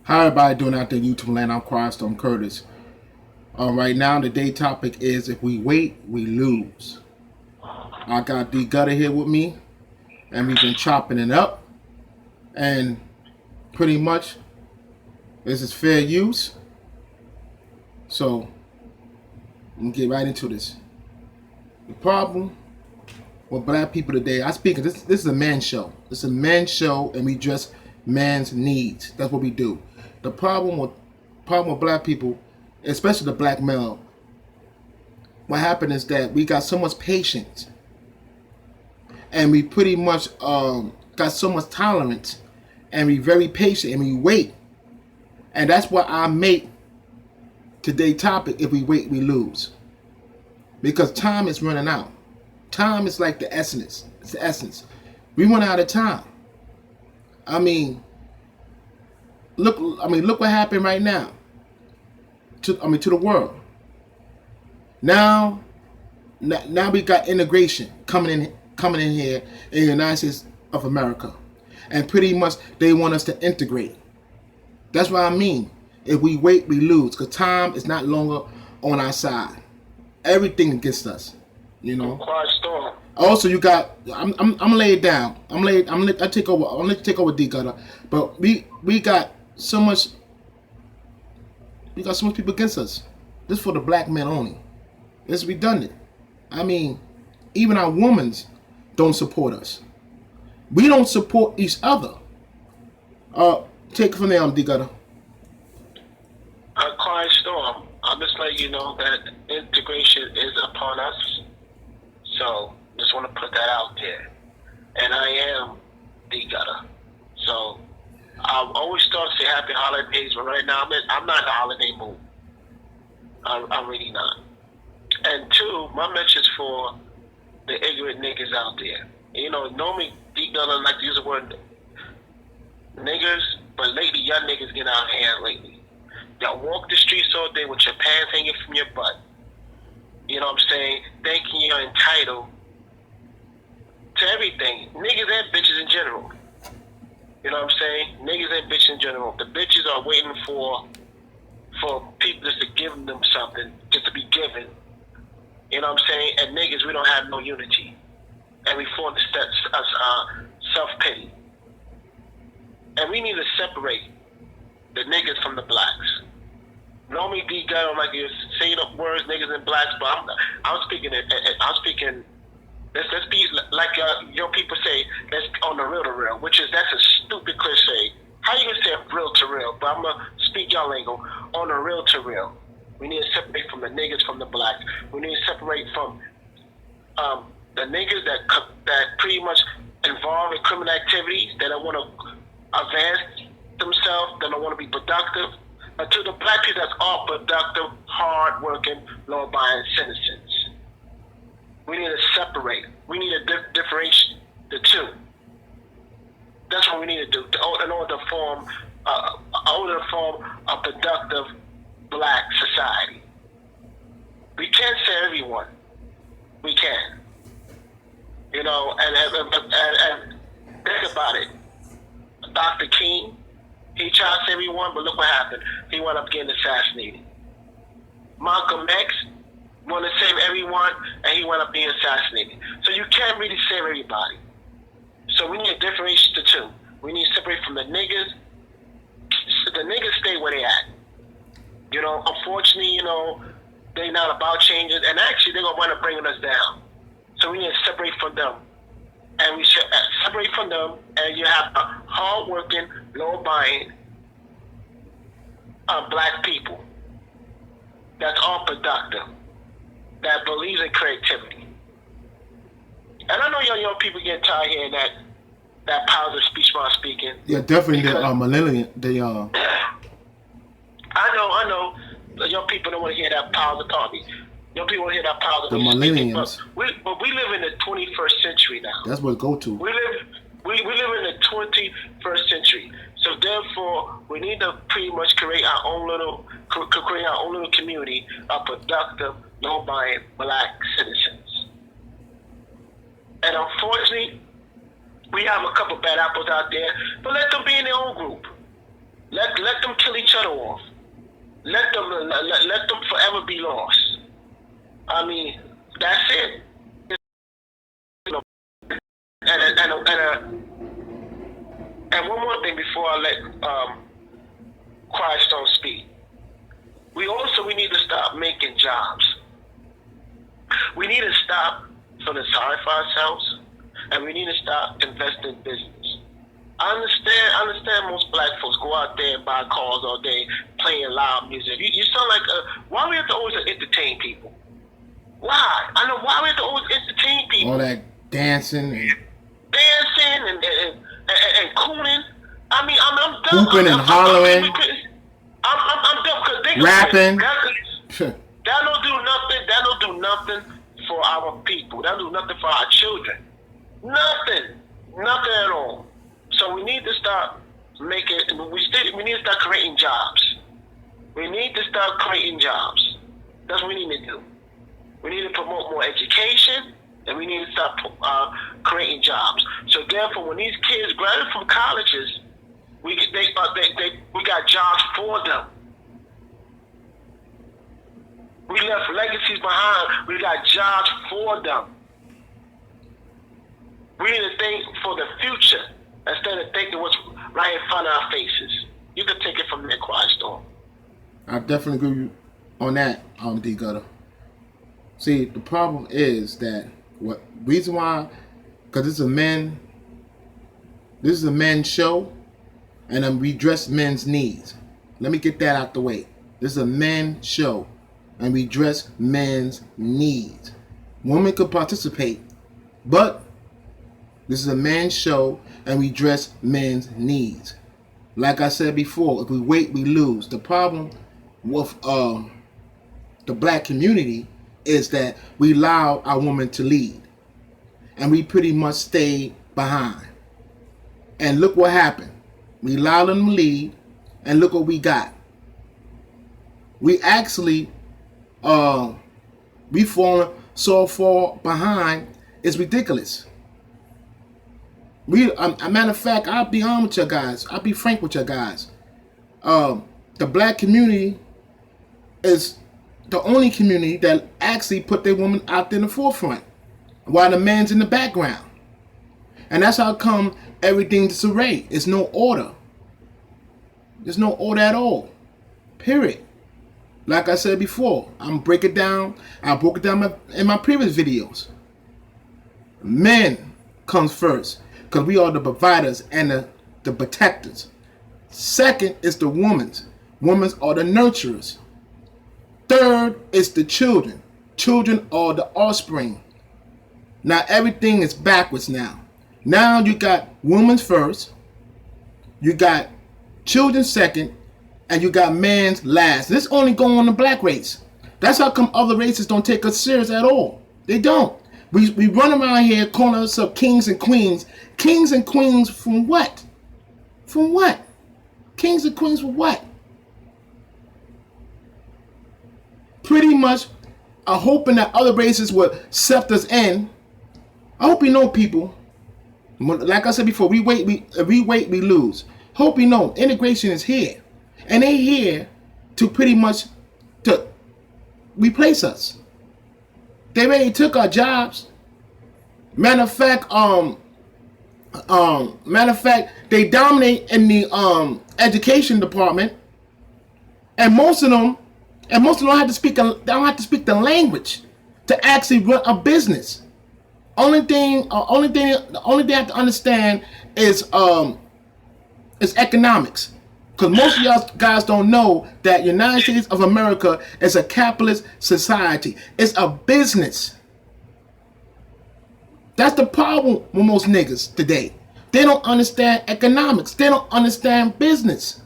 How everybody doing out there in YouTube land? I'm Quietstorm Curtis. Right now, the day topic is if we wait, we lose. I got D Gutter here with me, and we've been chopping it up. And pretty much, this is fair use. So, I'm gonna get right into this. The problem with black people today, this is a man show. It's a man show, and we address man's needs. That's what we do. The problem with black people, especially the black male, what happened is that we got so much patience, and we pretty much got so much tolerance, and we very patient, and we wait, and that's what I make today topic. If we wait, we lose, because time is running out. Time is like the essence. It's the essence. We run out of time. I mean, look what happened right now. To the world. Now we got integration coming in here in the United States of America, and pretty much they want us to integrate. That's what I mean. If we wait, we lose, because time is not longer on our side. Everything against us, you know. Quiet storm. Also, you got. I'm gonna lay it down. I'm gonna take over. I'm gonna take over D Gutter. But we got so much. We got so much people against us. This is for the black men only. It's redundant. I mean, even our women don't support us. We don't support each other. Take it from there, D Gutter. Quiet storm. I'll just let you know that integration is upon us. So just want to put that out there. And I am D Gutter. So I always start to say happy holidays, but right now I'm not in the holiday mood. I'm really not. And two, my message for the ignorant niggas out there. You know, normally D Gutter like to use the word niggers, but lately y'all niggas get out of hand lately. Y'all walk the streets all day with your pants hanging from your butt. You know what I'm saying? Thinking you're entitled to everything. Niggas and bitches in general. You know what I'm saying? Niggas and bitches in general. The bitches are waiting for people just to give them something, just to be given. You know what I'm saying? And niggas, we don't have no unity. And we form self-pity. And we need to separate the niggas from the blacks. Normally, D Guy don't like you saying the words niggas and blacks, but I'm speaking. Let's be like your people say. Let's on the real to real, which is that's a stupid cliche. How you gonna say real to real? But I'm gonna speak y'all lingo on the real to real. We need to separate from the niggas from the blacks. We need to separate from the niggas that pretty much involved in criminal activities, that don't want to advance themselves, that don't want to be productive. To the black people that's all productive, hard-working, law-abiding citizens. We need to separate. We need to differentiate the two. That's what we need to do in order to form a productive black society. We can't say everyone. We can. You know, and think about it. Dr. King, he tried to save everyone, but look what happened. He wound up getting assassinated. Malcolm X wanted to save everyone, and he wound up being assassinated. So you can't really save everybody. So we need to differentiate the two. We need to separate from the niggas. The niggas stay where they at. You know, unfortunately, you know, they not about changes, and actually they're going to wind up bringing us down. So we need to separate from them. And we should separate from them, and you have a hard-working, law-abiding black people that's all productive, that believes in creativity. And I know young people get tired of hearing that positive speech while speaking. Yeah, definitely the millennial. I know. The young people don't want to hear that positive talking. Young people want to hear that positive. The millennials. But we live in the 21st century now. That's what go to. We live in the 21st century. So therefore, we need to pretty much create our own little community of productive, law-abiding black citizens. And unfortunately, we have a couple bad apples out there, but let them be in their own group. Let let them kill each other off. Let them forever be lost. I mean, that's it. And one more thing before I let Quiet Storm speak. We need to stop making jobs. We need to stop feeling sorry for ourselves, and we need to stop investing in business. I understand most black folks go out there and buy cars all day, playing loud music. You sound like why we have to always entertain people? Why? I know why we have to always entertain people. All that dancing and cooning. I mean, I'm done. Hooping and hollering. I'm done because they rapping. That don't do nothing. That don't do nothing for our people. That don't do nothing for our children. Nothing at all. So we need to start making. We need to start creating jobs. We need to start creating jobs. That's what we need to do. We need to promote more education, and we need to start creating jobs. So therefore, when these kids graduate from colleges, we got jobs for them. We left legacies behind. We got jobs for them. We need to think for the future instead of thinking what's right in front of our faces. You can take it from there, Quiet Storm. I definitely agree with you on that, D Gutter. See, the problem is that reason why, because this is a men's show, and then we dress men's needs. Let me get that out the way. This is a men's show, and we dress men's needs. Women could participate, but this is a men's show, and we dress men's needs. Like I said before, if we wait, we lose. The problem with the black community is that we allow our women to lead, and we pretty much stay behind. And look what happened. We allowed them to lead, and look what we got. We actually we falling so far behind. It's ridiculous. A matter of fact, I'll be honest with you guys. I'll be frank with you guys. The black community is the only community that actually put their woman out there in the forefront, while the man's in the background. And that's how come everything's disarray. It's no order. There's no order at all. Period. Like I said before, I broke it down in my previous videos. Men comes first, because we are the providers and the protectors. Second is the women. Women are the nurturers. Third is the children. Children are the offspring. Now everything is backwards now. Now you got women first, you got children second, and you got man's last. This only going on the black race. That's how come other races don't take us serious at all. They don't. We run around here calling ourselves kings and queens. Kings and queens from what? From what? Kings and queens for what? Pretty much are hoping that other races will accept us in. I hope you know, people. Like I said before, we wait, we lose. Hope you know, integration is here. And they're here to pretty much to replace us. They already took our jobs. Matter of fact, they dominate in the education department, and most of them don't have to speak the language to actually run a business. Only thing they have to understand is economics. Because most of y'all guys don't know that United States of America is a capitalist society. It's a business. That's the problem with most niggas today. They don't understand economics. They don't understand business.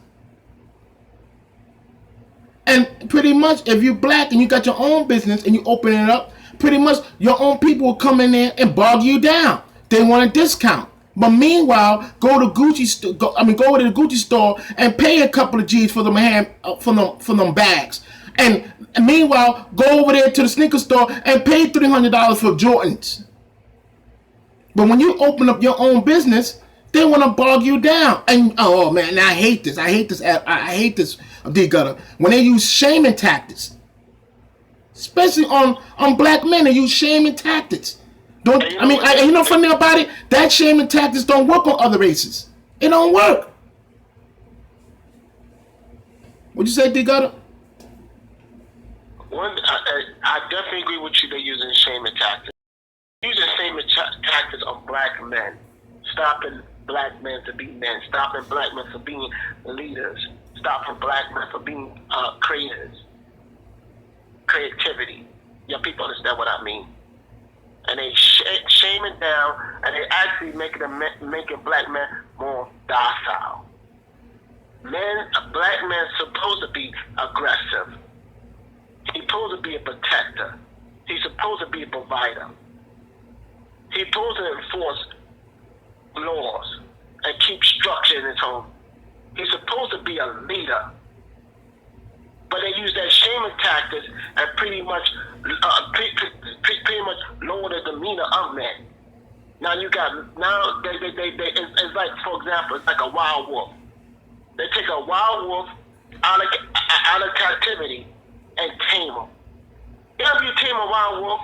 And pretty much, if you're black and you got your own business and you open it up, pretty much your own people will come in there and bog you down. They want a discount. But meanwhile, go to the Gucci store and pay a couple of G's for them bags. And meanwhile, go over there to the sneaker store and pay $300 for Jordans. But when you open up your own business, They want to bog you down. And oh man, and I hate this. I hate this. I hate this, D Gutter. When they use shaming tactics, especially on black men, they use shaming tactics. Don't I mean? You know, funny about it, that shaming tactics don't work on other races. It don't work. What'd you say, D Gutter? I definitely agree with you. They're using shaming tactics. Using shaming tactics on black men, stopping black men to be men, stopping black men from being leaders, stopping black men from being creators, creativity. Yeah, people understand what I mean. And they shaming down, and they actually making black men more docile. Black men supposed to be aggressive. He's supposed to be a protector. He's supposed to be a provider. He's supposed to enforce laws and keep structure in his home. He's supposed to be a leader. But they use that shaming tactics and pretty much lower the demeanor of men. Now they it's like, for example, it's like a wild wolf. They take a wild wolf out of captivity and tame him. If you tame a wild wolf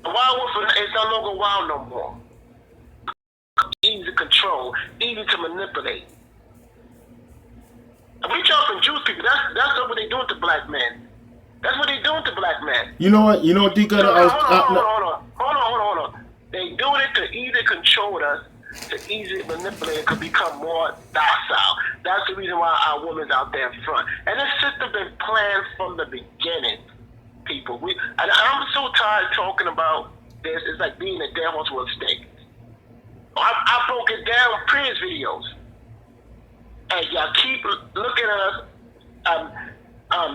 is no longer wild no more. Easy to control, easy to manipulate. And we try to confuse people. That's what they're doing to black men. That's what they're doing to black men. You know what? You know what, D Gutter? Hold on. They doing it to easily control us, to easily manipulate, to become more docile. That's the reason why our women's out there in front. And this system been planned from the beginning, people. And I'm so tired talking about this. It's like being a dead horse with a stake. I broke it down in previous videos. And y'all keep looking at us,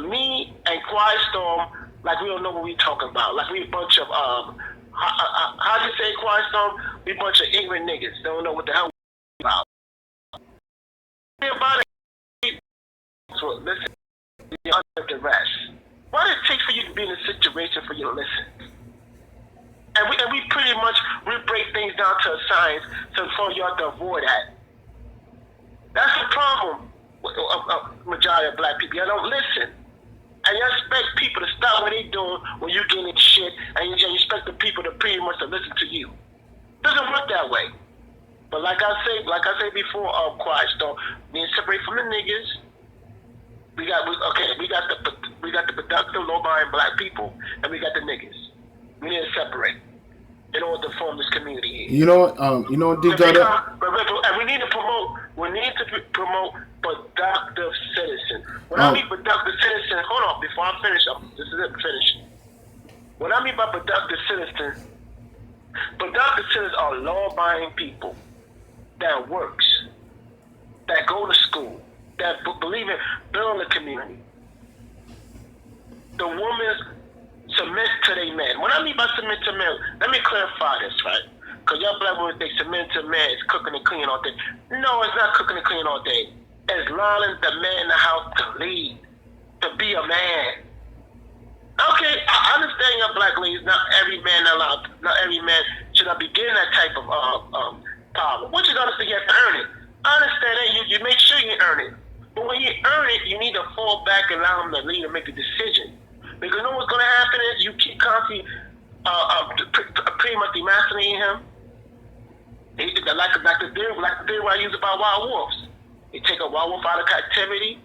me and Quiet Storm, like we don't know what we talking about. Like we a bunch of, how do you say Quiet Storm? We a bunch of ignorant niggas. They don't know what the hell we about. So listen, you're under duress. What does it take for you to be in a situation for you to listen? And we pretty much, we break things down to a science for y'all to avoid that. That's the problem with majority of black people. Y'all don't listen. And you expect people to stop what they doing when you getting shit, and you expect the people to pretty much to listen to you. It doesn't work that way. But like I said before, Quiet Storm, being separate from the niggas. We got the productive, low-buying black people, and we got the niggas. We need to separate in order to form this community. You know what, D Gutter? And we need to promote productive citizens. When I mean productive citizens, hold on, before I finish, this is it, finish. What I mean by productive citizens are law-abiding people that works, that go to school, that believe in building a community. The women submit to their men. What I mean by submit to men, let me clarify this, right? Because y'all black women think submit to men is cooking and cleaning all day. No, it's not cooking and cleaning all day. It's allowing the man in the house to lead, to be a man. Okay, I understand y'all black ladies, not every man should not be getting that type of power. What you gotta say, you have to earn it. I understand that, you make sure you earn it. But when you earn it, you need to fall back and allow him to lead and make a decision. Because you know what's going to happen is you keep constantly pretty much emasculating him. Like the theory I use about wild wolves. You take a wild wolf out of captivity,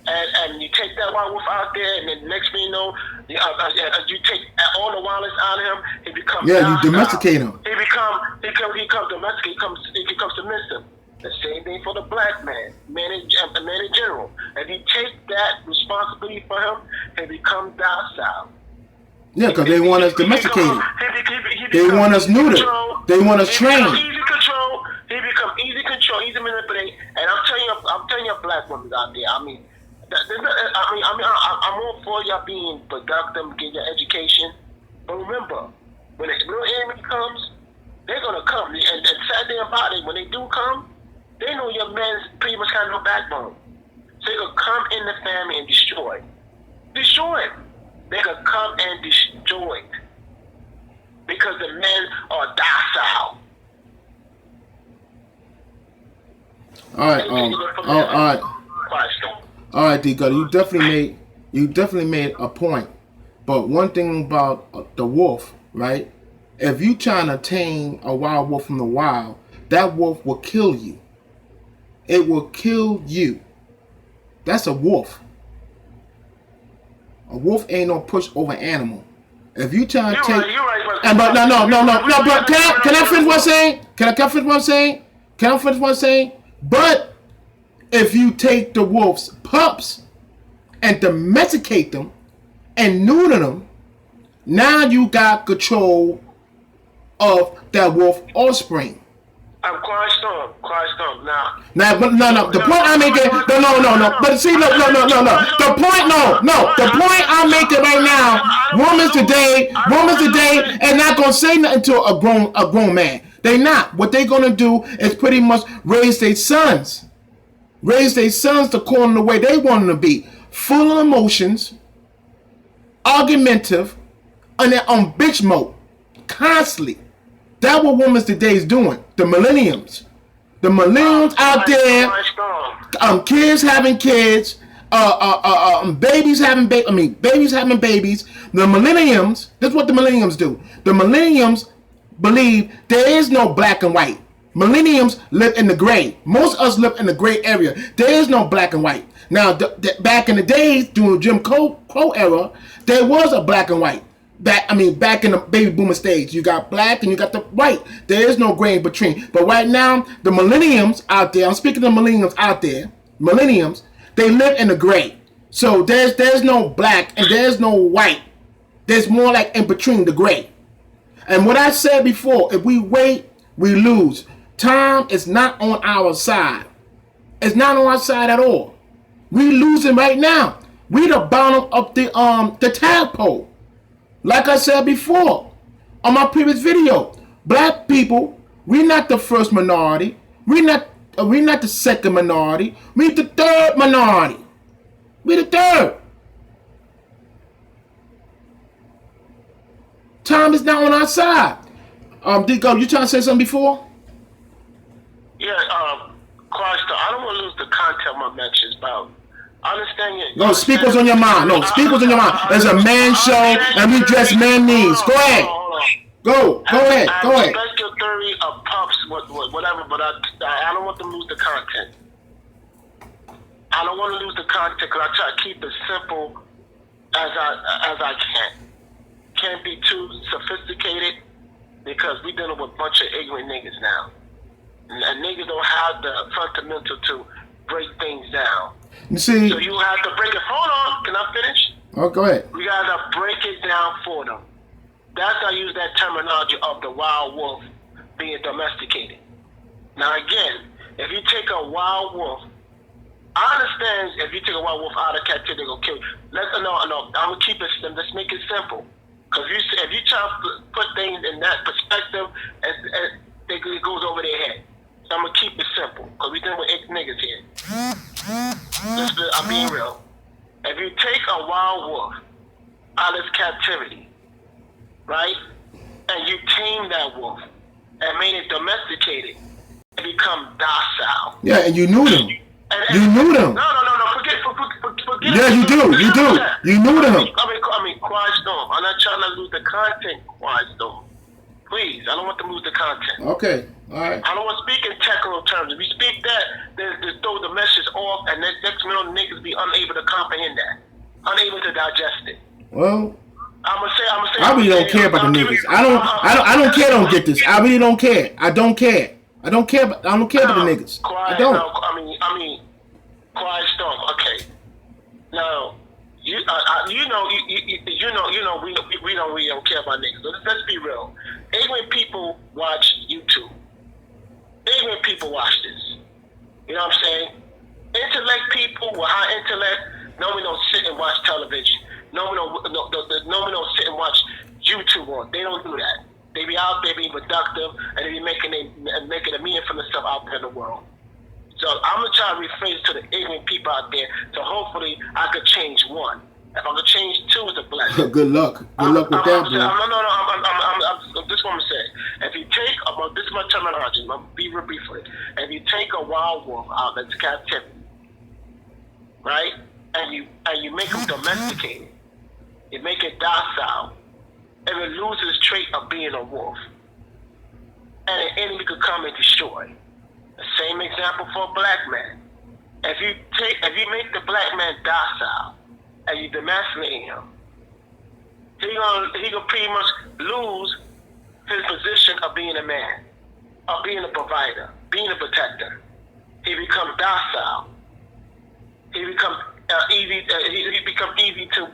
and you take that wild wolf out there, and then next thing you know, you take all the wildness out of him. He becomes you domesticate him. He becomes domestic. He becomes submissive. The same thing for the black man in general. If you take that responsibility for him, he becomes docile. Yeah, because they want us domesticated. They want us neutered. They want us trained. Easy control. He becomes easy control, easy manipulate. And I'm telling you, black women out there. I'm all for y'all being productive, getting your education. But remember, when the real enemy comes, they're gonna come. And sad thing about it, when they do come, they know your man's pretty much got no backbone. So they gonna come in the family and destroy. Destroy it. They gonna come and destroy it. because the men are docile. All right, all right, D Gutter, you definitely made a point. But one thing about the wolf, right? If you trying to tame a wild wolf from the wild, that wolf will kill you. It will kill you. That's a wolf. A wolf ain't no pushover animal. If you trying to take, you're right, and but no, but can I finish what I'm saying? Can I finish what I'm saying? Can I finish what I'm saying? But if you take the wolf's pups and domesticate them and neuter them, now you got control of that wolf offspring. Quiet storm. Now, no. The point I'm making, no. But see, no. The point I'm making right now, women's today, and not gonna say nothing to a grown man. They not. What they gonna do is pretty much raise their sons to call them the way they want them to be, full of emotions, argumentative, and they're on bitch mode constantly. That's what women today is doing. The millenniums out there, kids having kids, babies having babies. The millenniums. This is what the millenniums do. The millenniums believe there is no black and white. Millenniums live in the gray. Most of us live in the gray area. There is no black and white. Now, back in the days during Jim Crow era, there was a black and white. Back in the baby boomer stage, you got black and you got the white. There is no gray in between. But right now, the millenniums out there, I'm speaking to millenniums out there, they live in the gray. So there's no black and there's no white. There's more like in between the gray. And what I said before, if we wait, we lose. Time is not on our side. It's not on our side at all. We losing right now. We the bottom of the tadpole. Like I said before on my previous video, black people, we're not the first minority. We're not the second minority. We're the third minority. We're the third. Time is not on our side. Dico, you trying to say something before? Yeah, Christ, I don't want to lose the content of my messages about. I understand you. No, speak what's on your mind. Speak what's on your mind. It's a man show, and we dress man needs. Go ahead. Go ahead. I respect your theory of pups, whatever, but I don't want them to lose the content. I don't want to lose the content because I try to keep it simple as I can. Can't be too sophisticated because we dealing with a bunch of ignorant niggas now. And niggas don't have the fundamental to break things down. You see, so you have to break it. Hold on, can I finish? Oh, go ahead. We gotta break it down for them. That's how I use that terminology of the wild wolf being domesticated. Now again, if you take a wild wolf, I understand if you take a wild wolf out of captivity, they're gonna kill you. No, I'm gonna keep it. Let's make it simple. Because if you try to put things in that perspective, it goes over their head. So I'm gonna keep it simple because we dealing with niggas here. I'm being real. If you take a wild wolf out of its captivity, right, and you tame that wolf and made it domesticated, it become docile. Yeah, and you knew them. You knew them. No. Forget yeah, you do. You knew them. I mean, quiet storm. I'm not trying to lose the content, quiet storm. Please, I don't want to lose the content. Okay, all right. I don't want to speak in technical terms. If we speak that, they throw the message off, and then next minute niggas be unable to comprehend that, unable to digest it. Well, I'm gonna say. I really don't care about the niggas. I don't care. Don't get this. I really don't care. I don't care. I don't care about the niggas. Quiet, I don't. No, I mean, quiet storm. Okay. Now, we don't care about niggas. So let's be real. Ignorant people watch YouTube. Ignorant people watch this. You know what I'm saying? Intellect people with high intellect normally don't sit and watch television. Normally don't sit and watch YouTube on. They don't do that. They be out there being productive and they be making a meaning for themselves out there in the world. So I'm gonna try to rephrase to the ignorant people out there. So hopefully I could change one. If I could change two, it's a blessing. Good luck. Good luck with that, bro. This is what I'm saying. If you take, this is my terminology, I'm going to be real briefly. If you take a wild wolf out of its captivity, right, and you make him domesticated, you make it docile, and it loses its trait of being a wolf, and an enemy could come and destroy. The same example for a black man. If you make the black man docile and you domesticate him, he gonna pretty much lose his position of being a man, of being a provider, being a protector. He becomes docile. He becomes easy. He becomes easy to.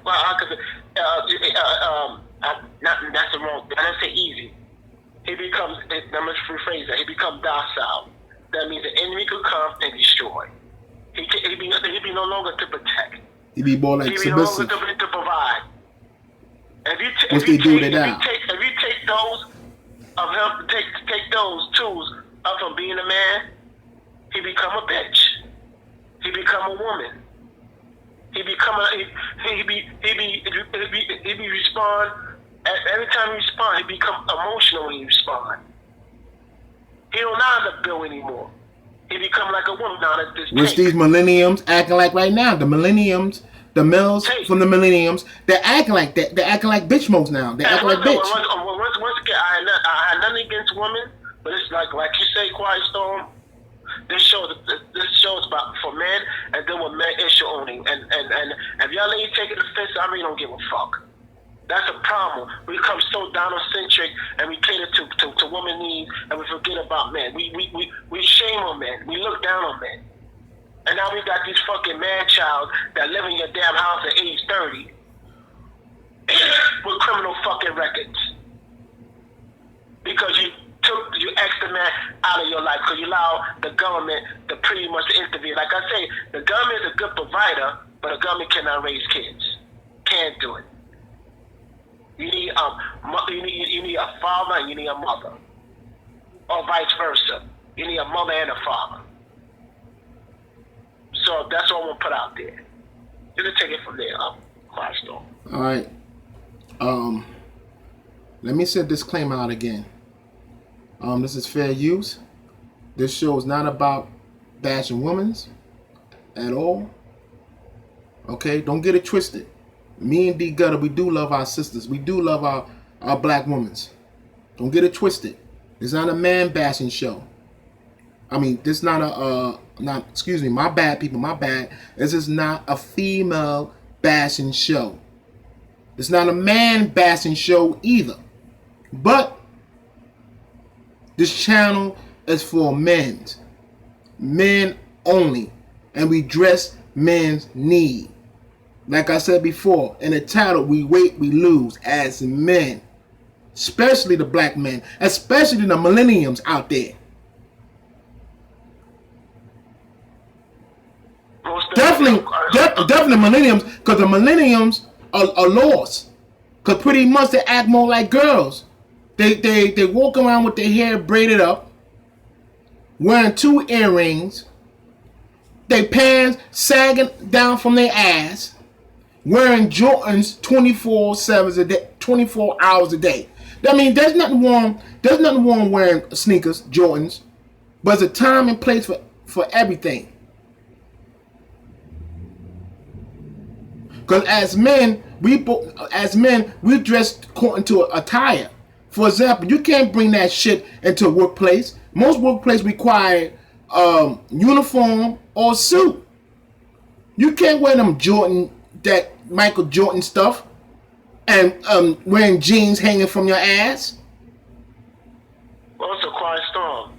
That's the wrong. I didn't say easy. He becomes. Let me rephrase that. He becomes docile. That means the enemy could come and destroy. He be no longer to protect. He be more like submissive. To provide. If you take those of him, take those tools up from being a man, he become a bitch. He become a woman. He respond. Every time he respond, he become emotional when he respond. He don't know how to build anymore. He become like a woman now at this Which these millenniums acting like right now. The millenniums, the males from the millenniums, they're acting like that. They're acting like bitch modes now. They're acting like bitch. Once again, I had nothing against women, but it's like you say, Quiet Storm. This show is about for men, and then with men issue owning. And if y'all ladies taking offense, I really don't give a fuck. That's a problem. We become so down-centric and we cater to women needs and we forget about men. We shame on men. We look down on men. And now we got these fucking man-child that live in your damn house at age 30 with criminal fucking records. Because you asked the man out of your life because you allow the government to pretty much intervene. Like I say, the government is a good provider, but the government cannot raise kids. Can't do it. You need a father and you need a mother, or vice versa. You need a mother and a father. So that's what I'm gonna put out there. You can take it from there, Quiet Storm. All right. Let me set disclaimer out again. This is fair use. This show is not about bashing women at all. Okay, don't get it twisted. Me and D Gutter, we do love our sisters. We do love our black women. Don't get it twisted. It's not a man bashing show. I mean, this is not excuse me, my bad, people, my bad. This is not a female bashing show. It's not a man bashing show either. But this channel is for men only. And we dress men's need. Like I said before, in the title, we wait, we lose as men. Especially the black men. Especially the millenniums out there. Definitely millenniums, because the millenniums are lost. Because pretty much they act more like girls. They walk around with their hair braided up, wearing 2 earrings, their pants sagging down from their ass, wearing Jordans 24 hours a day. I mean, there's nothing wrong wearing sneakers, Jordans, but there's a time and place for everything. Because as men, we dress according to attire. For example, you can't bring that shit into a workplace. Most workplaces require uniform or suit. You can't wear that Michael Jordan stuff and wearing jeans hanging from your ass. Well, it's a Quiet Storm.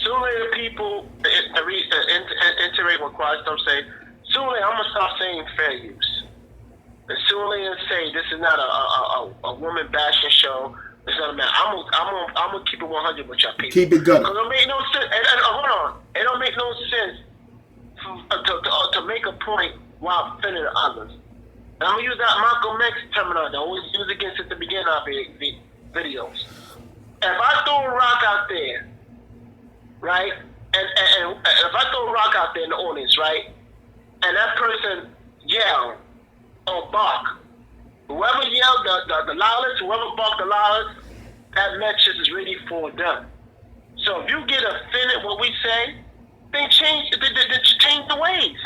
Sooner the people iterate what Quiet Storm say. Sooner I'm gonna start saying fair use. And sooner and say this is not a woman bashing show. It's not a man. I'm gonna keep it 100 with y'all people. Keep it good. Because it don't make no sense. Hold on. It don't make no sense to make a point while offending others. And I'm gonna use that Malcolm X terminology I always use against at the beginning of the videos. If I throw a rock out there, right, and if I throw a rock out there in the audience, right, and that person yell, or bark. Whoever yelled the loudest, whoever barked the loudest, that message is ready for them. So if you get offended what we say, then change the ways.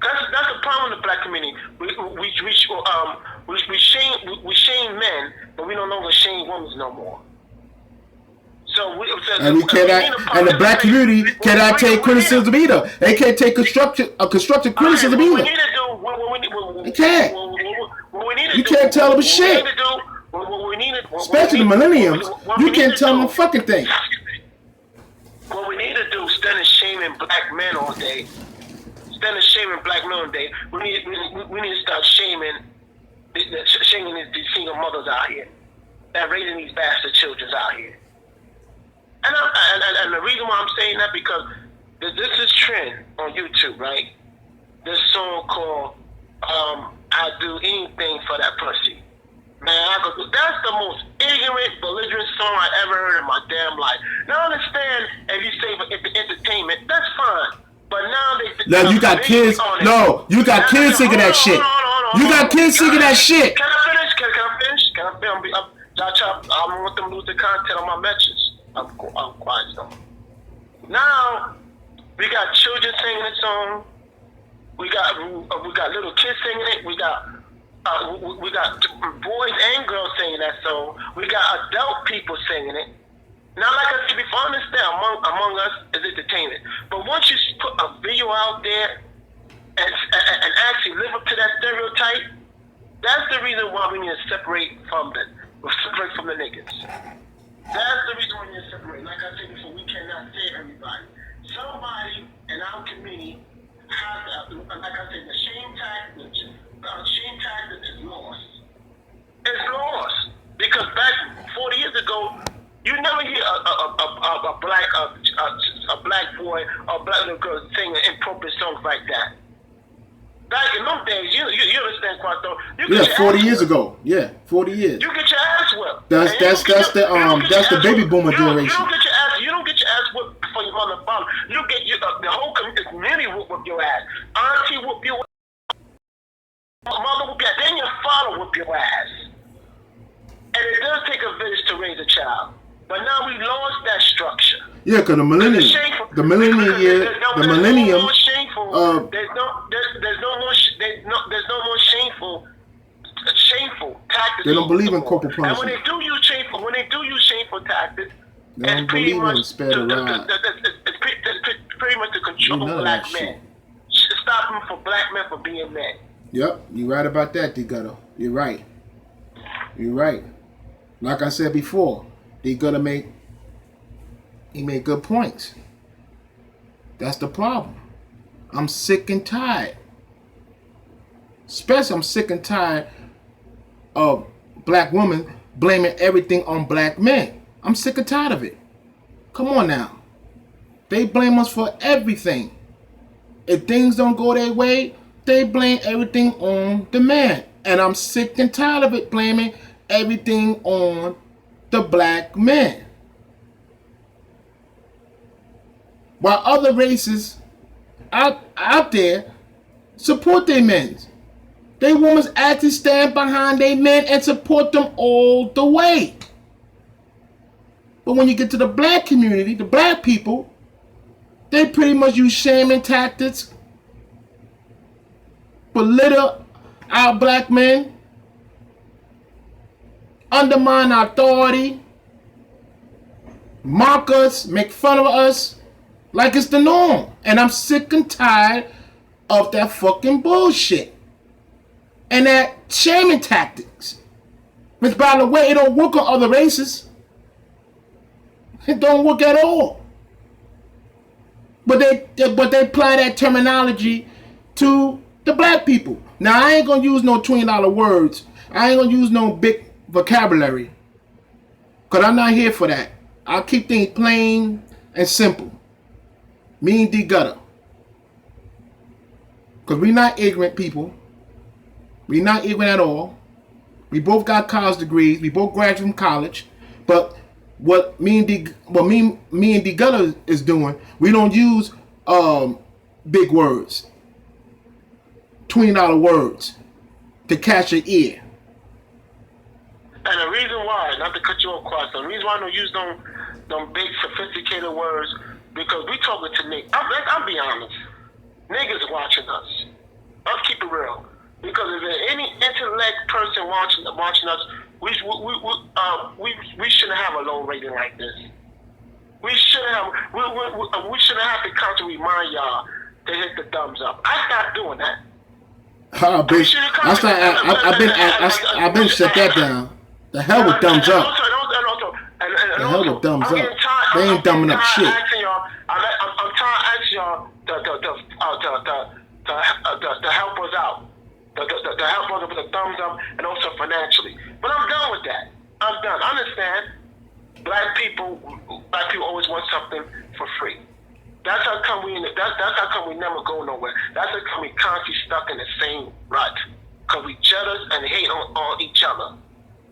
That's the problem in the black community. We shame men, but we don't longer shame women no more. And we cannot, and the black community cannot take criticism either. They can't take constructive criticism either. They can't. You can't tell them shit. Especially the millennials. You can't tell them a fucking thing. What we need to do instead of shaming black men all day, we need to start shaming these single mothers out here that raising these bastard children out here. And the reason why I'm saying that because this is trend on YouTube, right? This song called "I Do Anything for That Pussy." Man, that's the most ignorant, belligerent song I ever heard in my damn life. Now I understand if you say for entertainment, that's fine. But now you got kids. No, you got kids singing that shit. You got kids singing that shit. Can I finish? Can I finish? I don't want them to lose the content on my message. I'm quiet though. Now we got children singing the song. We got little kids singing it. We got boys and girls singing that song. We got adult people singing it. Now, like I said before, I understand among us is entertainment. But once you put a video out there and actually live up to that stereotype, that's the reason why we need to separate from the niggas. That's the reason why we need to separate. Like I said before, we cannot save everybody. Somebody in our community has, like I said, the shame tactic is lost. It's lost. Because back 40 years ago, you never hear a black boy or a black little girl singing inappropriate songs like that. Back in those days, you understand quite though. 40 years ago. Yeah, 40 years. You get your ass whipped. That's the baby boomer generation. You don't get your ass whipped for your mother and father. You get the whole community whoop your ass. Auntie whoop your ass. Mother whoop your ass. Then your father whoop your ass. And it does take a village to raise a child. But now we lost that structure. Yeah, because the millennium year, the millennium. There's no more shameful tactics. They don't believe in corporal punishment. And when they do use shameful tactics, they don't believe in spare the rod. It's pretty much to control black men. Stop them for black men from being men. Yep, you're right about that, D-Gutter. You're right. Like I said before, D-Gutter made good points. That's the problem. I'm sick and tired. Especially I'm sick and tired of black women blaming everything on black men. I'm sick and tired of it. Come on now. They blame us for everything. If things don't go their way, they blame everything on the man. And I'm sick and tired of it, blaming everything on the black man. While other races out there support their men. They women actually stand behind their men and support them all the way. But when you get to the black community, the black people, they pretty much use shaming tactics, belittle our black men, undermine our authority, mock us, make fun of us like it's the norm. And I'm sick and tired of that fucking bullshit and that shaming tactics. Which, by the way, it don't work on other races. It don't work at all. But they apply that terminology to the black people. Now, I ain't gonna use no $20 words. I ain't gonna use no big vocabulary, because I'm not here for that. I'll keep things plain and simple. Me and D-Gutter. Because we're not ignorant people. We're not ignorant at all. We both got college degrees. We both graduated from college. But what me and D-Gutter is doing, we don't use big words. $20 words. to catch an ear. And the reason why, not to cut you off, Quaston, the reason why I don't use them big sophisticated words, because we talking to Nick. I'll be honest. Niggas watching us. I'll keep it real. Because if there's any intellect person watching us, we shouldn't have a low rating like this. We shouldn't have to constantly remind y'all to hit the thumbs up. I stopped doing that. I've been shut that down. The hell with thumbs up. The hell with thumbs up. They ain't thumbing up shit. I'm trying to ask y'all to help us out. To help us with the thumbs up and also financially. But I'm done with that. I'm done. I understand. Black people always want something for free. That's how come we never go nowhere. That's how come we constantly stuck in the same rut. Because we jealous and hate on each other.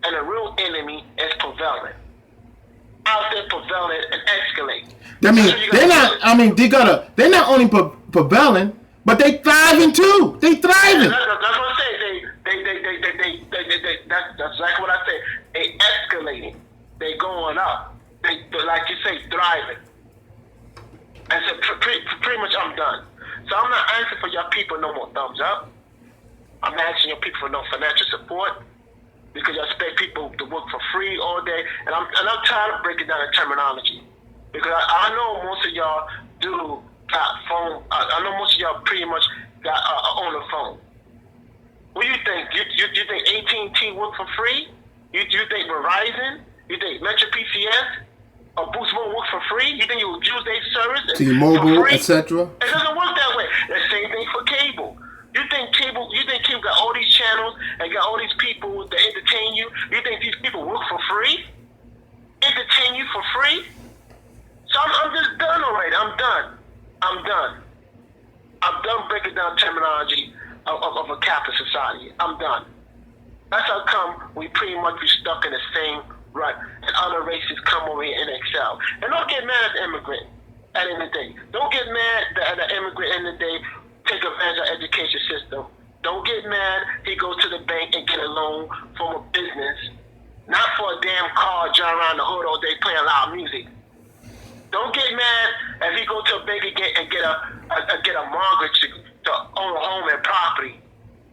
And the real enemy is prevalent. Out there prevalent and escalate. They're not only prevalent, but they thriving too. They thriving. That's what I say. That's exactly what I say. They escalating. They going up. They, like you say, thriving. And so pretty much I'm done. So I'm not asking for your people no more thumbs up. I'm asking your people for no financial support because I expect people to work for free all day. And I'm tired of breaking down the terminology because I know most of y'all do got phone. I know most of y'all pretty much got on the phone. What do you think? You think AT&T work for free? You think Verizon? You think Metro PCS? Or Boost Mobile work for free? You think you would use their service? T-Mobile, etc. It doesn't work that way. The same thing for cable. You think cable got all these channels and got all these people to entertain you? You think these people work for free? Entertain you for free? So I'm just done already. I'm done breaking down terminology of a capitalist society. I'm done. That's how come we pretty much be stuck in the same rut and other races come over here and excel. And don't get mad at the immigrant at the end of the day. Don't get mad at the immigrant at the end of the day take advantage of the education system. Don't get mad he goes to the bank and get a loan from a business, not for a damn car driving around the hood all day playing loud music. Don't get mad if he go to a bank and get a mortgage to own a home and property,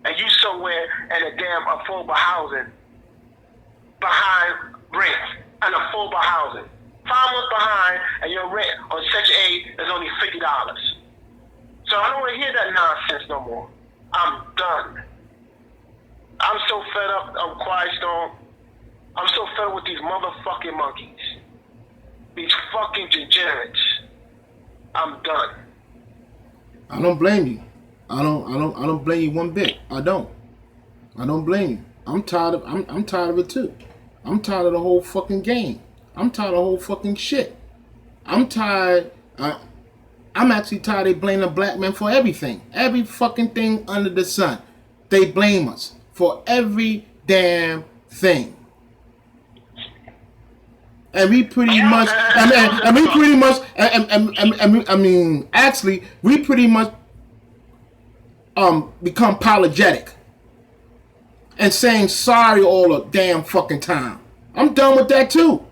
and you somewhere in a damn affordable housing behind rent and affordable housing. 5 months behind, and your rent on Section 8 is only $50. So I don't want to hear that nonsense no more. I'm done. I'm so fed up. I'm Quiet Storm. I'm so fed up with these motherfucking monkeys. These fucking degenerates. I'm done. I don't blame you. I don't blame you one bit. I don't blame you. I'm tired of it too. I'm tired of the whole fucking game. I'm tired of the whole fucking shit. I'm tired. I'm actually tired of blaming black men for everything. Every fucking thing under the sun. They blame us for every damn thing. And we pretty much, actually, we pretty much become apologetic and saying sorry all the damn fucking time. I'm done with that too.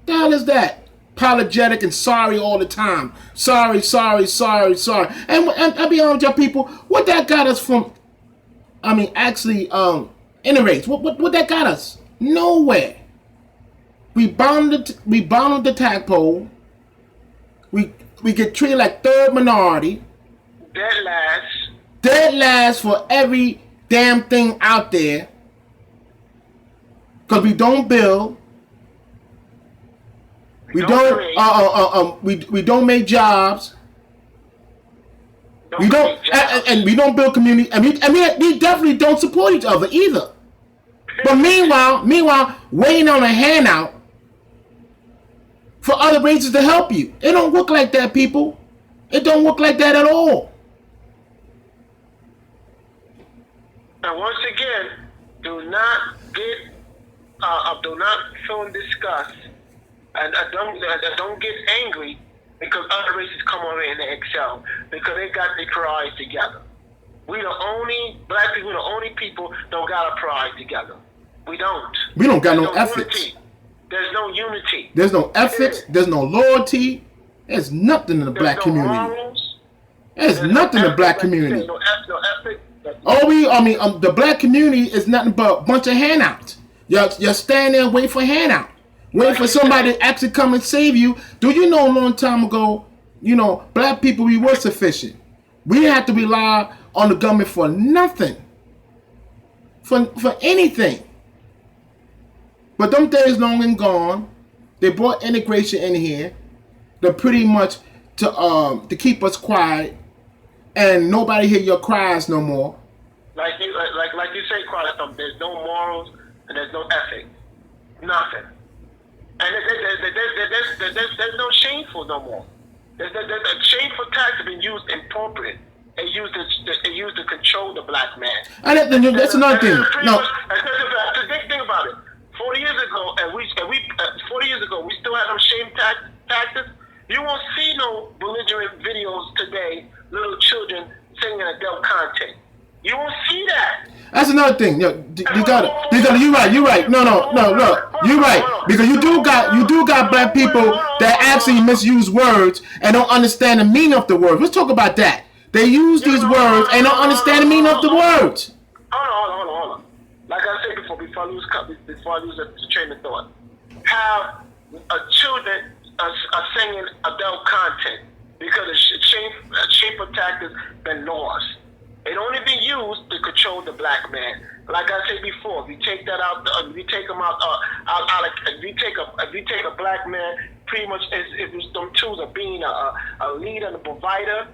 The hell is that? Apologetic and sorry all the time. Sorry. And I'll be honest with y'all people, what that got us from, actually, in a race, what that got us? Nowhere. We bounded the tadpole. We get treated like third minority. Dead last for every damn thing out there. Because we don't build. We don't make jobs. We don't build community. We definitely don't support each other either. But meanwhile, waiting on a handout for other races to help you. It don't work like that, people. It don't work like that at all. And once again, do not feel in disgust, and don't get angry because other races come over and they excel because they got their priorities together. Black people, the only people don't got a pride together. We don't. We don't got There's no ethics. Unity. There's no unity. There's no ethics. There's no loyalty. There's nothing in the black community. Morals. There's nothing in the black community. No ethics. The black community is nothing but a bunch of handouts. You're standing there waiting for a handout. Waiting for somebody to actually come and save you. Do you know a long time ago, black people, we were sufficient. We didn't have to rely on the government for nothing. For anything. But them days long and gone. They brought integration in here. They're pretty much to keep us quiet. And nobody hear your cries no more. Like you say, Christ, there's no morals and there's no ethics. Nothing. And there's no shameful no more. The shameful tax has been used inappropriate. It used to control the black man. And that's another thing. No. Think about it. 40 years ago, 40 years ago, we still had them shame taxes. You won't see no belligerent videos today. Little children singing adult content. You won't see that. That's another thing. You got it. You're right. No. You're right. Because you do got black people that actually misuse words and don't understand the meaning of the words. Let's talk about that. They use these words and don't understand the meaning of the words. Hold on. Like I said before I lose the train of thought. Have children are singing adult content because the shameful tactics been lost. It only been used to control the black man. Like I said before, if you take that out, if you take him out, if you take a black man, pretty much if it's them tools of being a leader and a provider.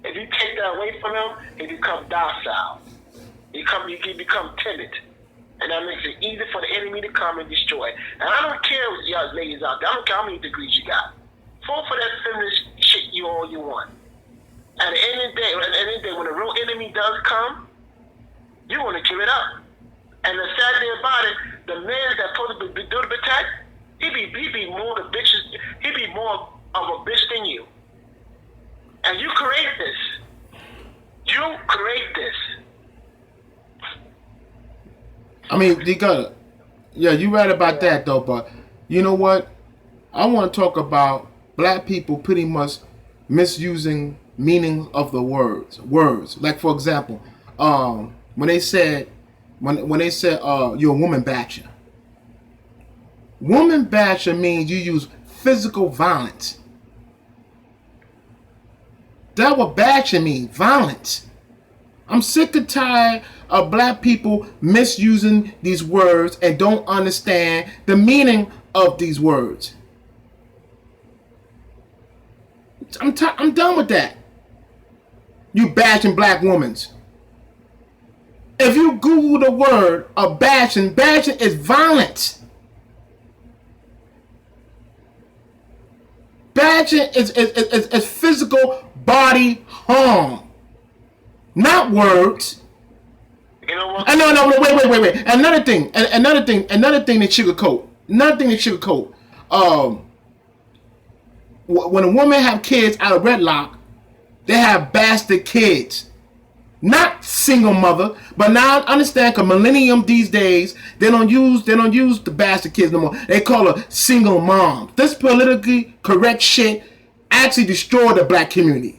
If you take that away from him, he becomes docile. He become timid. And that makes it easy for the enemy to come and destroy. And I don't care what y'all ladies out there. I don't care how many degrees you got. Fall for that feminist shit all you want. At the end of the day, when the real enemy does come, you want to give it up. And the sad thing about it, the man that's supposed to be doing the attack, he be more of a bitch than you. And you create this. I mean, you're right about that though, but you know what? I want to talk about black people pretty much misusing meaning of the words. Like for example, when they said you're a woman basher. Woman basher means you use physical violence. That's what bashing means, violence. I'm sick and tired of black people misusing these words and don't understand the meaning of these words. I'm done with that. You bashing black women. If you Google the word of bashing is violence. Bashing is physical body harm. Not words. You know what? No, wait. Another thing they sugarcoat. When a woman have kids out of wedlock, they have bastard kids. Not single mother, but now I understand because millennium these days, they don't use the bastard kids no more. They call her single mom. This politically correct shit actually destroyed the black community.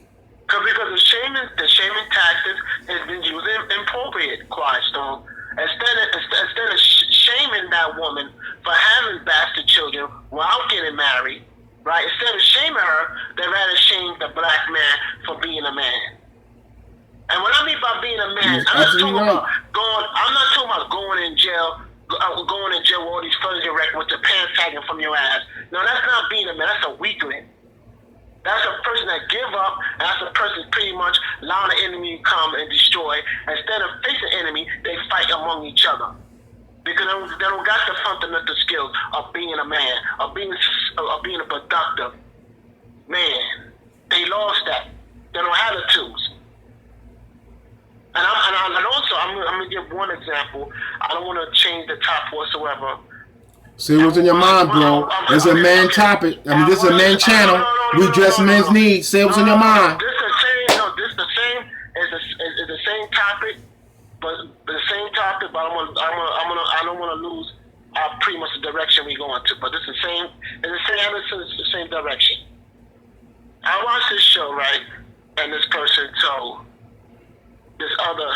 Because the shaming tactics has been used inappropriate, Quiet Storm. Instead of shaming that woman for having bastard children while getting married, right? Instead of shaming her, they rather shame the black man for being a man. And what I mean by being a man, I'm not talking about going in jail with all these fuzzy records with the pants sagging from your ass. No, that's not being a man. That's a weakling. That's a person that give up, and that's a person pretty much allowing the enemy to come and destroy. Instead of facing the enemy, they fight among each other. Because they don't got the fundamental skills of being a man, of being a productive man. They lost that. They don't have the tools. And also, I'm going to give one example. I don't want to change the topic whatsoever. See what's in your mind, bro. It's a man topic. I mean, this is a man channel. We address men's needs. Say what's in your mind. This the same pretty much the direction we're going to. But it's the same. It's the same direction. I watched this show, right, and this person told this other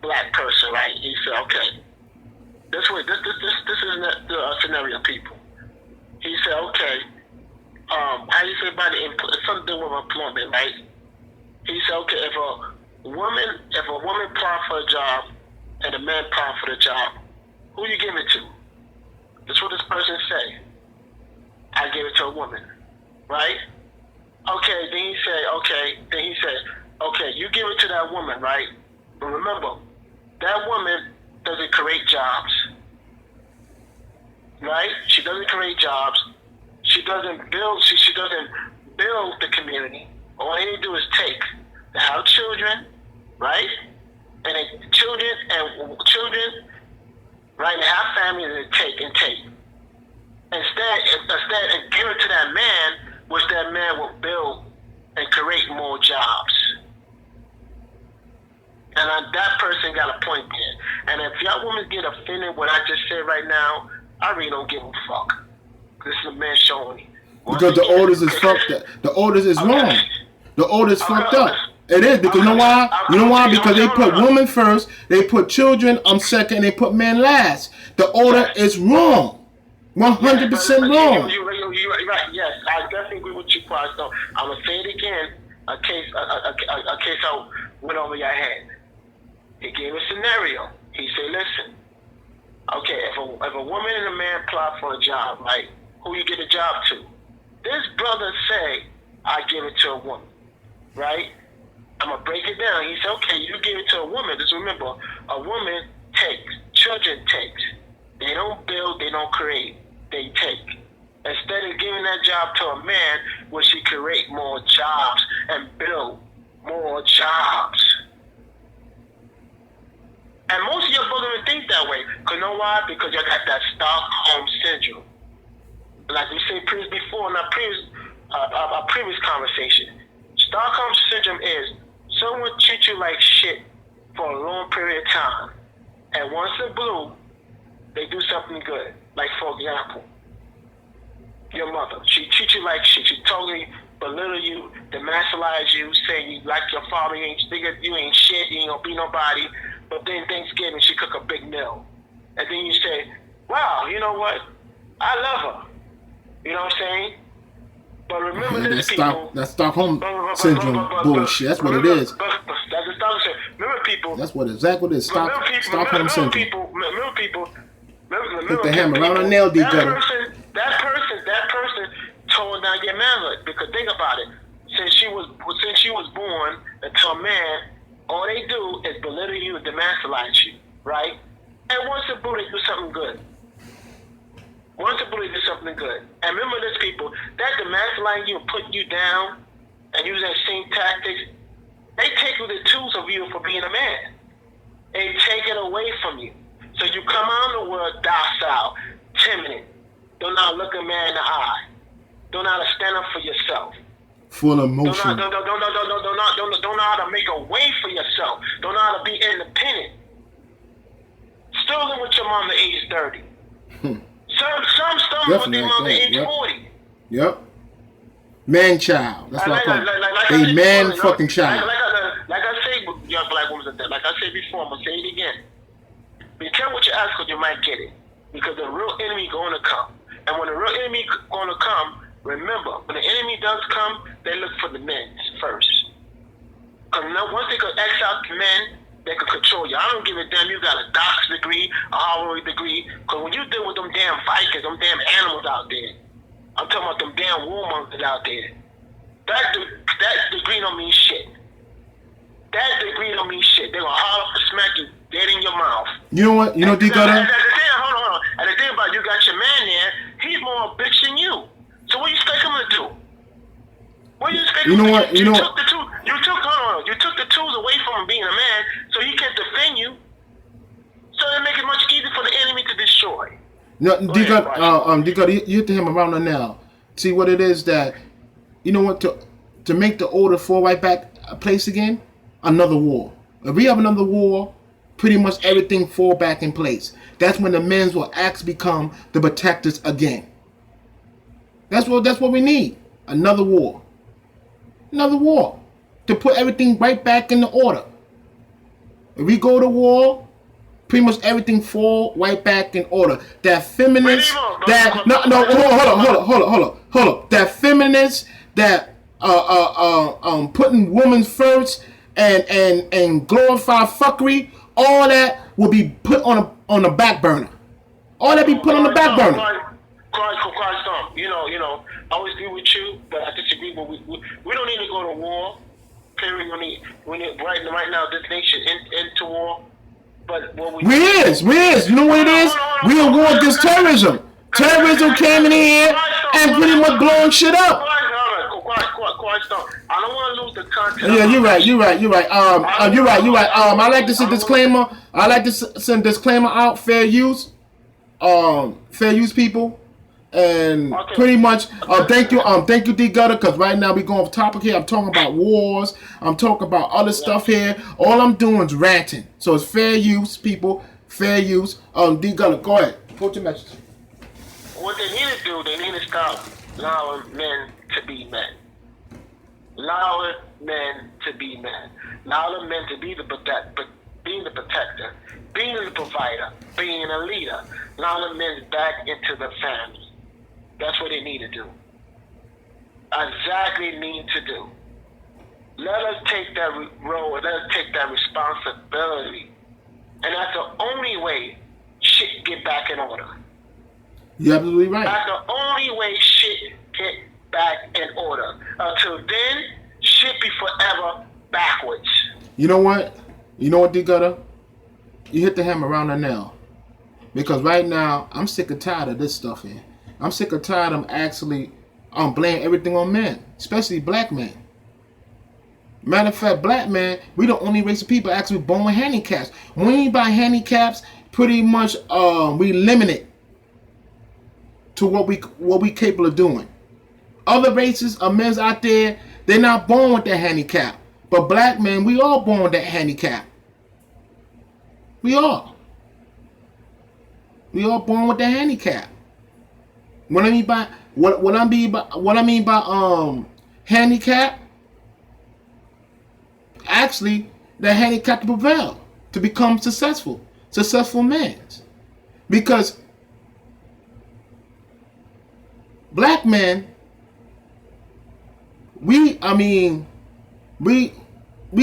black person, right? He said, "Okay, this is the scenario, people." He said, "Okay, how you say about it's something to do with employment, right?" He said, "Okay, if a woman apply for a job and a man apply for the job, who you give it to?" That's what this person say. "I give it to a woman," right? Okay, then he said, "Okay, you give it to that woman, right? But remember, that woman doesn't create jobs, right? She doesn't create jobs. She doesn't build. She doesn't build the community. All they do is take. They have children, right? And children, right? They have families and take. Instead, give it to that man, which that man will build and create more jobs." And that person got a point there. And if y'all women get offended what I just said right now, I really don't give a fuck. This is a man showing me. Because the orders is fucked up. The orders is wrong. The orders fucked up. It is, because you know why? You know why? Because they put women first, they put children second, they put men last. The order is wrong. 100% wrong. You're right. Yes, I definitely agree with you, Quad. So I'm gonna say it again. A case I went over your head. He gave a scenario. He said, "Listen, okay, if a woman and a man apply for a job, right? Who you get a job to?" This brother say, "I give it to a woman," right? I'm gonna break it down. He said, "Okay, you give it to a woman." Just remember, a woman takes. Children takes. They don't build. They don't create. They take. Instead of giving that job to a man, where she create more jobs and build more jobs. And most of your brothers don't think that way. Because you know why? Because you got that Stockholm syndrome. Like we said before in our previous conversation. Stockholm syndrome is someone treats you like shit for a long period of time. And once in blue, they do something good. Like, for example, your mother. She treats you like shit. She totally belittle you, demoralize you, say you like your father, you ain't shit, you ain't gonna be nobody. But then Thanksgiving, she cook a big meal. And then you say, "Wow, you know what? I love her." You know what I'm saying? But remember this, people. That's Stockholm syndrome bullshit. That's what it is. That's the Stockholm syndrome. Remember, people. That's what exactly what it is. Stockholm syndrome. Remember, people. Put the hammer around the nail, D gutter. That person tore down your manhood. Because think about it. Since she was born until a man, all they do is belittle you and demoralize you, right? And once a Buddha do something good. And remember this, people, that demoralizing you and putting you down and using that same tactics, they take the tools of you for being a man. They take it away from you. So you come out in the world docile, timid, don't know how to look a man in the eye, don't know how to stand up for yourself. Full of emotion. Don't know how to make a way for yourself. Don't know how to be independent. Still live with your mom at age 30. Some still live with their mom at age 40. Yep. Man child. That's what I call it. A man fucking child. Like I say, young black women, like I said before, I'm going to say it again. Be careful what you ask, because you might get it. Because the real enemy going to come. And when the real enemy going to come, remember, when the enemy does come, they look for the men first. Because once they could X out the men, they can control you. I don't give a damn you got a doctor's degree, a Harvard degree. Because when you deal with them damn Vikings, them damn animals out there, I'm talking about them damn warmongers out there, that degree don't mean shit. That degree don't mean shit. They're going to holler and smack you dead in your mouth. You know what? You know, D-Gutter? Hold on. And the thing about you got your man there, he's more bitch than you. So what you expect him to do? What you expect him to do? You took the tools away from him being a man, so he can't defend you. So it make it much easier for the enemy to destroy. No, D-Gutter, you hit him around the nail. See what it is that, you know what, to make the order fall right back a place again? Another war. If we have another war, pretty much everything fall back in place. That's when the men's will actually become the protectors again. That's what we need. Another war. Another war. To put everything right back into order. If we go to war, pretty much everything fall right back in order. That feminists, that hold up. That feminists, that putting women first and glorify fuckery, all that will be put on the back burner. All that be put on the back burner. Christ, you know, I always agree with you, but I disagree. But we don't need to go to war. Period. We need right now this nation into war. But what we is. You know what it is? We in war against terrorism. Terrorism came in here and pretty much blowing shit up. I don't want to lose the context. Yeah, you're right. You're right. I like to send disclaimer. I like to send disclaimer out. Fair use. Fair use people. And pretty much, thank you, D Gutter, because right now we going off topic here. I'm talking about wars. I'm talking about other stuff here. All I'm doing is ranting. So it's fair use, people. Fair use. D Gutter, go ahead. Put your message. What they need to do, they need to stop allowing men to be men. Allowing men to be men. Allowing men to be being the protector, being the provider, being a leader. Allowing men back into the family. That's what they need to do. Exactly need to do. Let us take that role. Let us take that responsibility. And that's the only way shit get back in order. You're absolutely right. That's the only way shit get back in order. Until then, shit be forever backwards. You know what? D Gutter? You hit the hammer around the nail. Because right now, I'm sick and tired of this stuff here. I'm sick and tired of actually blaming everything on men, especially black men. Matter of fact, black men, we the only race of people actually born with handicaps. When we buy handicaps, pretty much we limit it to what we capable of doing. Other races of men out there, they're not born with that handicap. But black men, we all born with that handicap. We all born with that handicap. What I mean by handicap, actually the handicap to prevail, to become successful men. Because black men, we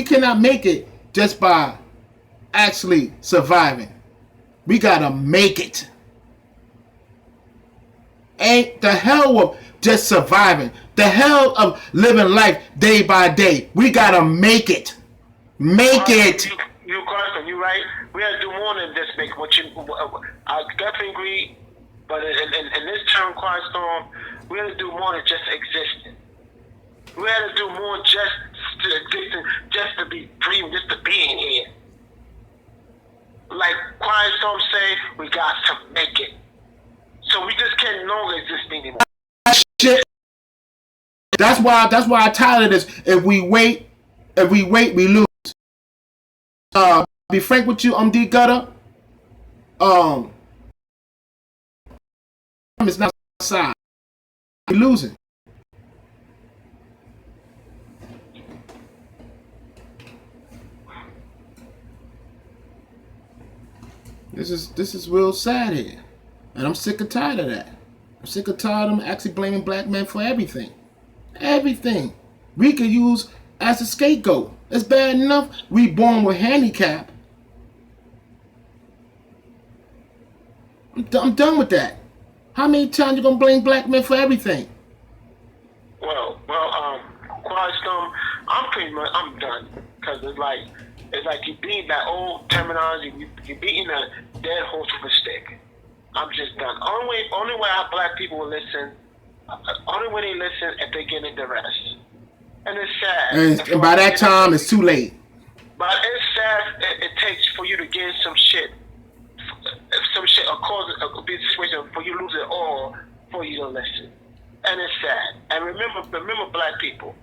cannot make it just by actually surviving. We gotta make it. Ain't the hell of just surviving. The hell of living life day by day. We gotta make it. Make it. You Carson, you right. We gotta do more than just make what you. I definitely agree, but in this term, Quiet Storm, we gotta do more than just existing. We gotta do more just to existing, just to be breathing, just to be in here. Like Quiet Storm say, we got to make it. So we just can't no longer exist anymore. Shit. That's why I tired of this. If we wait, we lose. Be frank with you, D Gutter. It's not outside. We losing. This is real sad here. And I'm sick and tired of that. I'm sick and tired of them actually blaming black men for everything. Everything. We could use as a scapegoat. It's bad enough we born with handicap. I'm done with that. How many times you gonna blame black men for everything? Well, Quiet Storm, I'm done. Because it's like you beat that old terminology, you beating a dead horse with a stick. I'm just done. Only way our black people will listen, only way they listen if they get into rest. And it's sad. And by that time, it's too late. But it's sad it takes for you to get some shit, or cause a big situation for you to lose it all for you to listen. And it's sad. And remember black people,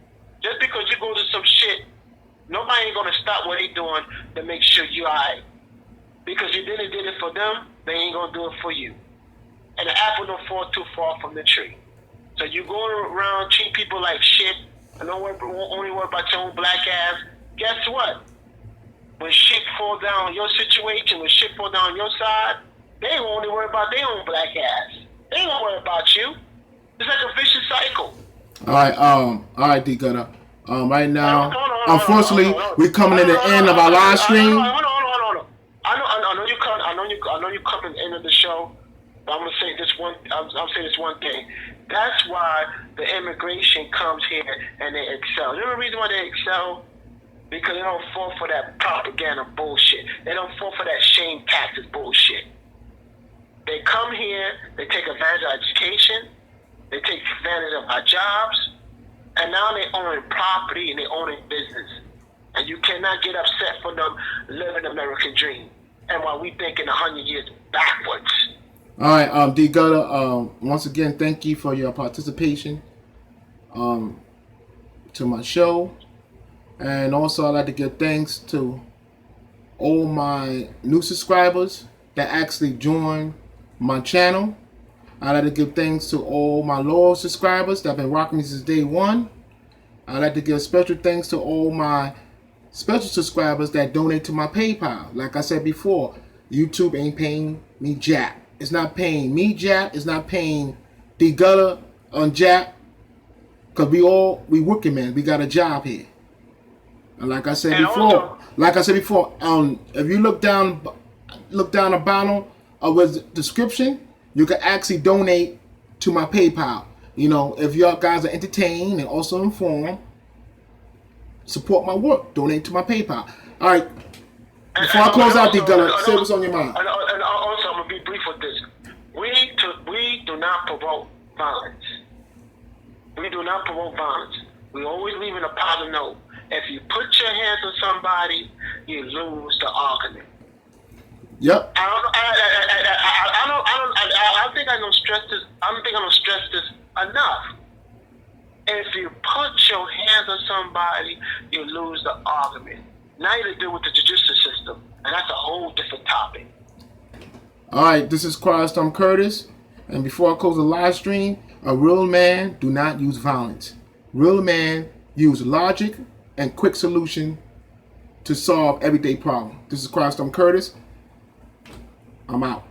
just because you go to some shit, nobody ain't gonna stop what they doing to make sure you alright. Because you did it for them, they ain't gonna do it for you. And the apple don't fall too far from the tree. So you going around treat people like shit and only worry about your own black ass. Guess what? When shit fall down on your situation, when shit fall down on your side, they ain't only worry about their own black ass. They ain't gonna worry about you. It's like a vicious cycle. All right, D Gutter. Right now, unfortunately, we're coming to the end of our live stream. Hold on. I know you coming to the end of the show. But I'm gonna say this one. I'll say this one thing. That's why the immigration comes here and they excel. You know the reason why they excel? Because they don't fall for that propaganda bullshit. They don't fall for that shame tactics bullshit. They come here, they take advantage of education, they take advantage of our jobs, and now they own property and they own business. And you cannot get upset for them living the American dream. And while we thinking 100 years backwards. All right, D Gutter, once again, thank you for your participation to my show. And also, I'd like to give thanks to all my new subscribers that actually joined my channel. I'd like to give thanks to all my loyal subscribers that have been rocking me since day one. I'd like to give special thanks to all my special subscribers that donate to my PayPal. Like I said before, YouTube ain't paying me jack. It's not paying me jack. It's not paying D Gutter on jack. Because we working, man. We got a job here. And like I said before, if you look down the bottom of the description, you can actually donate to my PayPal. You know, if y'all guys are entertained and also informed, support my work. Donate to my PayPal. All right. Before I close out, D Gutter, say what's on your mind. And also, I'm gonna be brief with this. We do not provoke violence. We do not provoke violence. We always leave in a positive note. If you put your hands on somebody, you lose the argument. Yep. I don't think I don't stress this. I don't think I'm gonna stress this enough. If you put your hands on somebody, you lose the argument. Now you deal with the judicial system, and that's a whole different topic. All right, this is Crystal Curtis, and before I close the live stream, a real man do not use violence. Real man use logic and quick solution to solve everyday problem. This is Crystal Curtis. I'm out.